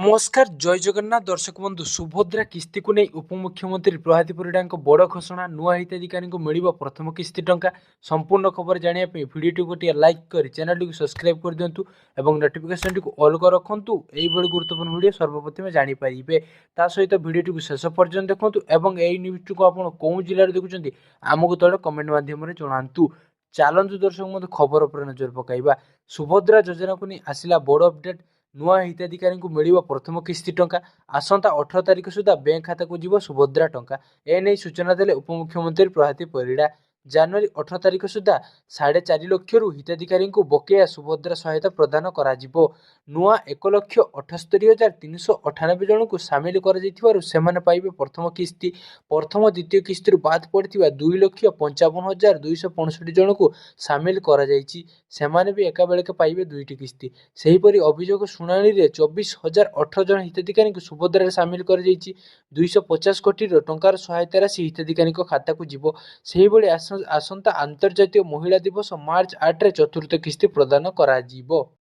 नमस्कार जय जगन्नाथ दर्शक बंधु सुभद्रा किस्ती को नहीं उपमुख्यमंत्री प्रभाती परिड़ा नुआ घोषणा नुआ हिताधिकारी को मिल प्रथम किस्ती टंका संपूर्ण खबर जानापी भिडियो गोटे लाइक कर चैनल टी सब्सक्राइब कर दिंतु और नोटिफिकेशन टी ऑल कर रखु यही गुरुत्वपूर्ण भिडियो सर्वप्रथम जानीपारे ता सहित भिडियो टी शेष पर्यटन देखूँ और यही न्यूज टी को आप कौ जिले देखुं आमको तले कमेंट मध्यम जनातु चलतु दर्शक मत खबर पर नजर पकड़ा सुभद्रा योजना को नहीं आसला बड़ अपडेट नुआ हिताधिकारी को मिल प्रथम किस्ती टंका आसंता 18 तारिख सुधा बैंक खाता को जीव सुभद्रा टंका एने सूचना देले उपमुख्यमंत्री प्रभाती परिड़ा जनवरी 18 तारिख सुधा 4.5 लाख हिताधिकारी को बकेया सुभद्रा सहायता प्रदान करा नुआ 1,78,398 जन को सामिल कर पाइबे प्रथम किस्ती प्रथम द्वितीय किस्ती बाद पड़ता 2,55,265 जन को सामिल कर भी एका बेलके पाइबे दुईटी किस्ती सेहीपरि अभियोग शुणाणी 24,018 जन हिताधिकारी को सुभद्रा सामिल कर 250 कोटी टंकार सहायता राशि हिताधिकारी खाता को जीव सेहीभଳି आसंता अंतर्जातीय महिला दिवस मार्च 8 रे चतुर्थ किस्ती प्रदान करा जीवो।